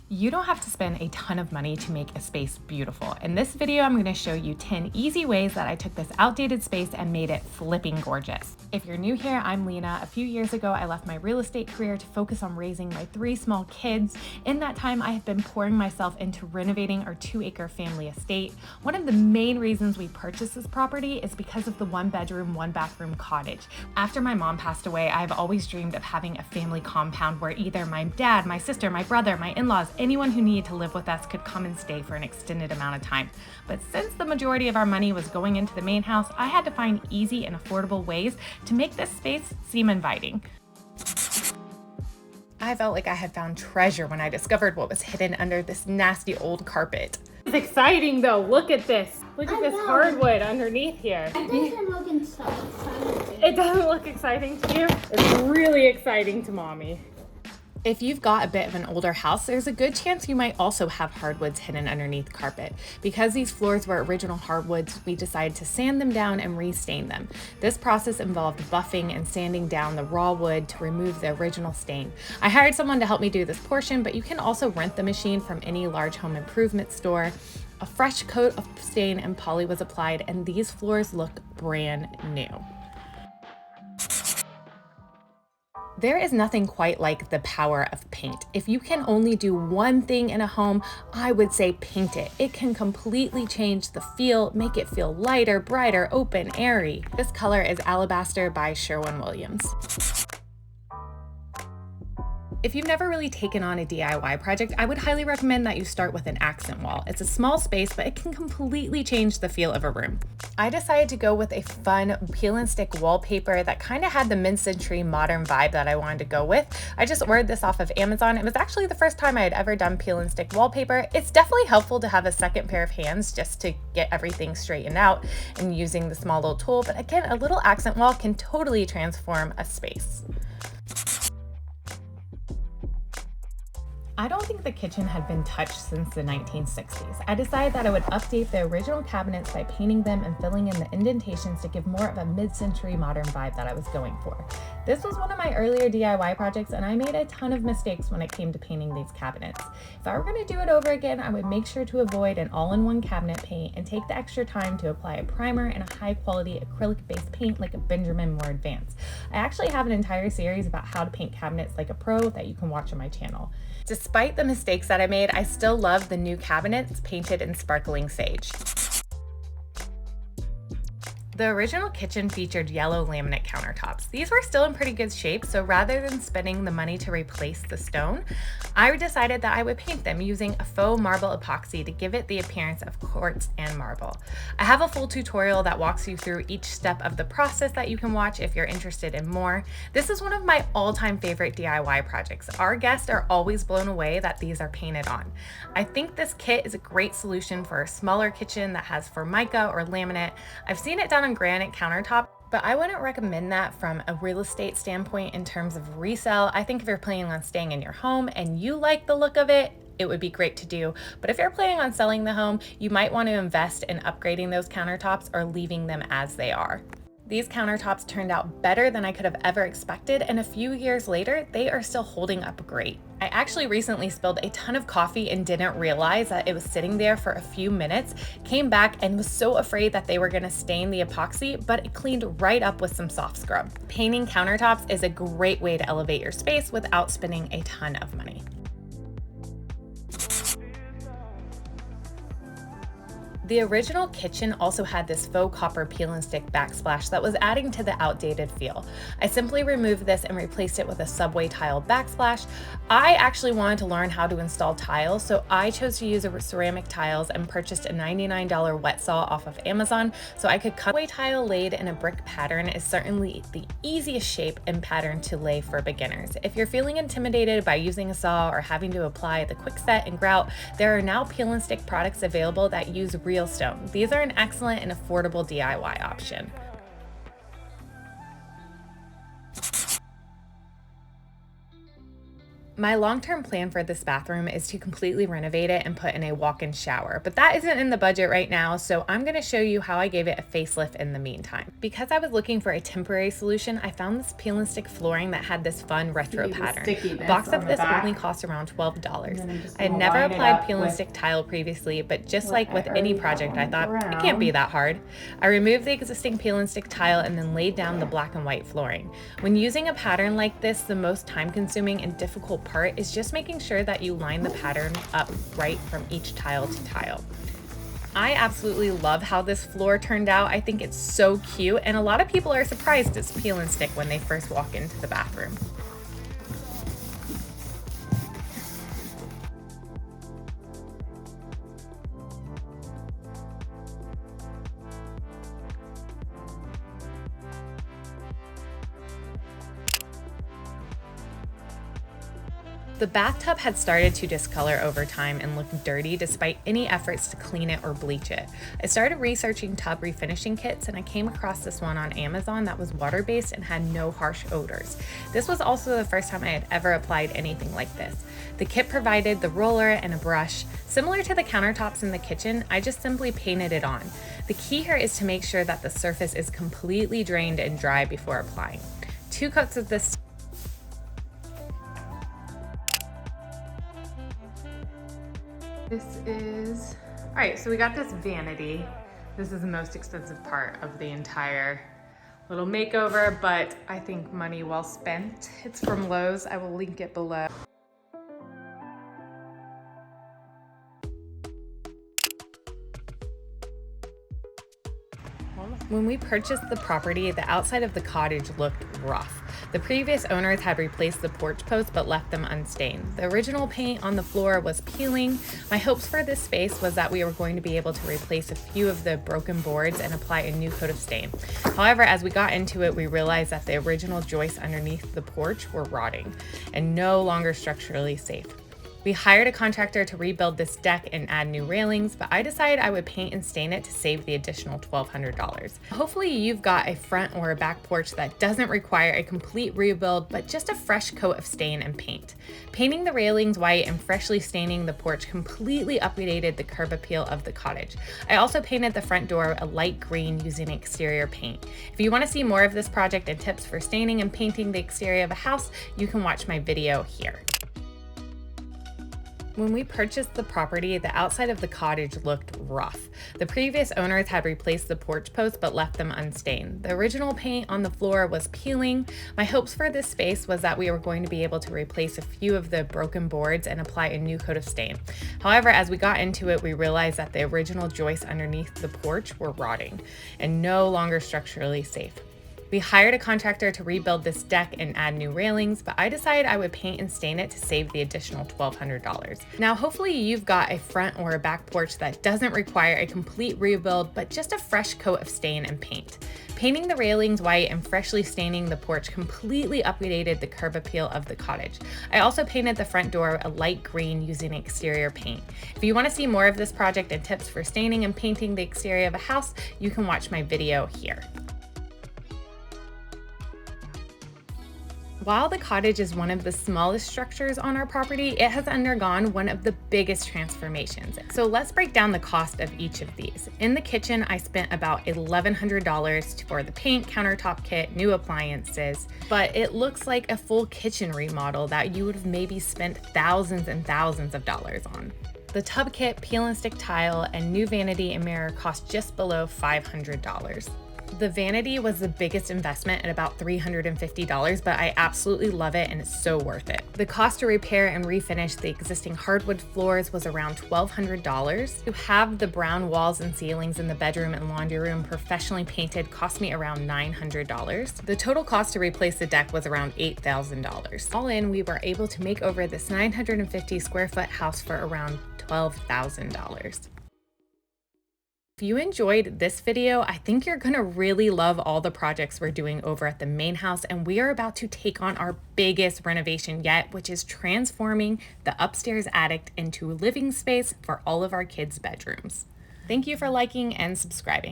You don't have to spend a ton of money to make a space beautiful. In this video, I'm going to show you 10 easy ways that I took this outdated space and made it flipping gorgeous. If you're new here, I'm Lena. A few years ago, I left my real estate career to focus on raising my 3 small kids. In that time, I have been pouring myself into renovating our 2-acre family estate. One of the main reasons we purchased this property is because of the 1-bedroom, 1-bathroom cottage. After my mom passed away, I've always dreamed of having a family compound where either my dad, my sister, my brother, my in-laws, anyone who needed to live with us could come and stay for an extended amount of time. But since the majority of our money was going into the main house, I had to find easy and affordable ways to make this space seem inviting. I felt like I had found treasure when I discovered what was hidden under this nasty old carpet. It's exciting though. Look at this. Look at this hardwood underneath here. It doesn't look exciting. It doesn't look exciting to you? It's really exciting to mommy. If you've got a bit of an older house, there's a good chance you might also have hardwoods hidden underneath carpet. Because these floors were original hardwoods, we decided to sand them down and restain them. This process involved buffing and sanding down the raw wood to remove the original stain. I hired someone to help me do this portion, but you can also rent the machine from any large home improvement store. A fresh coat of stain and poly was applied, and these floors look brand new. There is nothing quite like the power of paint. If you can only do one thing in a home, I would say paint it. It can completely change the feel, make it feel lighter, brighter, open, airy. This color is Alabaster by Sherwin-Williams. If you've never really taken on a DIY project, I would highly recommend that you start with an accent wall. It's a small space, but it can completely change the feel of a room. I decided to go with a fun peel and stick wallpaper that kind of had the mid-century modern vibe that I wanted to go with. I just ordered this off of Amazon. It was actually the first time I had ever done peel and stick wallpaper. It's definitely helpful to have a second pair of hands just to get everything straightened out and using the small little tool. But again, a little accent wall can totally transform a space. I don't think the kitchen had been touched since the 1960s. I decided that I would update the original cabinets by painting them and filling in the indentations to give more of a mid-century modern vibe that I was going for. This was one of my earlier DIY projects, and I made a ton of mistakes when it came to painting these cabinets. If I were going to do it over again, I would make sure to avoid an all-in-one cabinet paint and take the extra time to apply a primer and a high-quality acrylic-based paint like a Benjamin Moore Advance. I actually have an entire series about how to paint cabinets like a pro that you can watch on my channel. Despite the mistakes that I made, I still love the new cabinets painted in sparkling sage. The original kitchen featured yellow laminate countertops. These were still in pretty good shape, so rather than spending the money to replace the stone, I decided that I would paint them using a faux marble epoxy to give it the appearance of quartz and marble. I have a full tutorial that walks you through each step of the process that you can watch if you're interested in more. This is one of my all-time favorite DIY projects. Our guests are always blown away that these are painted on. I think this kit is a great solution for a smaller kitchen that has Formica or laminate. I've seen it done on granite countertop, but I wouldn't recommend that from a real estate standpoint in terms of resale. I think if you're planning on staying in your home and you like the look of it, it would be great to do. But if you're planning on selling the home, you might want to invest in upgrading those countertops or leaving them as they are. These countertops turned out better than I could have ever expected, and a few years later, they are still holding up great. I actually recently spilled a ton of coffee and didn't realize that it was sitting there for a few minutes, came back and was so afraid that they were gonna stain the epoxy, but it cleaned right up with some soft scrub. Painting countertops is a great way to elevate your space without spending a ton of money. The original kitchen also had this faux copper peel and stick backsplash that was adding to the outdated feel. I simply removed this and replaced it with a subway tile backsplash. I actually wanted to learn how to install tiles, so I chose to use ceramic tiles and purchased a $99 wet saw off of Amazon so I could cut. Subway tile laid in a brick pattern is certainly the easiest shape and pattern to lay for beginners. If you're feeling intimidated by using a saw or having to apply the quick set and grout, there are now peel and stick products available that use real stone. These are an excellent and affordable DIY option. My long-term plan for this bathroom is to completely renovate it and put in a walk-in shower, but that isn't in the budget right now, so I'm going to show you how I gave it a facelift in the meantime. Because I was looking for a temporary solution, I found this peel and stick flooring that had this fun retro pattern. A box of this only cost around $12. I had never applied peel and stick tile previously, but just like with any project, I thought it can't be that hard. I removed the existing peel and stick tile and then laid down the black and white flooring. When using a pattern like this, the most time-consuming and difficult part is just making sure that you line the pattern up right from each tile to tile. I absolutely love how this floor turned out. I think it's so cute, and a lot of people are surprised it's peel and stick when they first walk into the bathroom. The bathtub had started to discolor over time and look dirty despite any efforts to clean it or bleach it. I started researching tub refinishing kits and I came across this one on Amazon that was water-based and had no harsh odors. This was also the first time I had ever applied anything like this. The kit provided the roller and a brush. Similar to the countertops in the kitchen, I just simply painted it on. The key here is to make sure that the surface is completely drained and dry before applying. 2 coats of this all right, so we got this vanity. This is the most expensive part of the entire little makeover, but I think money well spent. It's from Lowe's. I will link it below. When we purchased the property, the outside of the cottage looked rough. The previous owners had replaced the porch posts but left them unstained. The original paint on the floor was peeling. My hopes for this space was that we were going to be able to replace a few of the broken boards and apply a new coat of stain. However, as we got into it, we realized that the original joists underneath the porch were rotting and no longer structurally safe. We hired a contractor to rebuild this deck and add new railings, but I decided I would paint and stain it to save the additional $1,200. Hopefully you've got a front or a back porch that doesn't require a complete rebuild, but just a fresh coat of stain and paint. Painting the railings white and freshly staining the porch completely updated the curb appeal of the cottage. I also painted the front door a light green using exterior paint. If you want to see more of this project and tips for staining and painting the exterior of a house, you can watch my video here. When we purchased the property, the outside of the cottage looked rough. The previous owners had replaced the porch posts but left them unstained. The original paint on the floor was peeling. My hopes for this space was that we were going to be able to replace a few of the broken boards and apply a new coat of stain. However, as we got into it, we realized that the original joists underneath the porch were rotting and no longer structurally safe. We hired a contractor to rebuild this deck and add new railings, but I decided I would paint and stain it to save the additional $1,200. Now, hopefully you've got a front or a back porch that doesn't require a complete rebuild, but just a fresh coat of stain and paint. Painting the railings white and freshly staining the porch completely updated the curb appeal of the cottage. I also painted the front door a light green using exterior paint. If you want to see more of this project and tips for staining and painting the exterior of a house, you can watch my video here. While the cottage is one of the smallest structures on our property, it has undergone one of the biggest transformations. So let's break down the cost of each of these. In the kitchen, I spent about $1,100 for the paint, countertop kit, new appliances, but it looks like a full kitchen remodel that you would have maybe spent thousands and thousands of dollars on. The tub kit, peel and stick tile, and new vanity and mirror cost just below $500. The vanity was the biggest investment at about $350, but I absolutely love it and it's so worth it. The cost to repair and refinish the existing hardwood floors was around $1,200. To have the brown walls and ceilings in the bedroom and laundry room professionally painted cost me around $900. The total cost to replace the deck was around $8,000. All in, we were able to make over this 950 square foot house for around $12,000. If you enjoyed this video, I think you're gonna really love all the projects we're doing over at the main house, and we are about to take on our biggest renovation yet, which is transforming the upstairs attic into a living space for all of our kids' bedrooms. Thank you for liking and subscribing.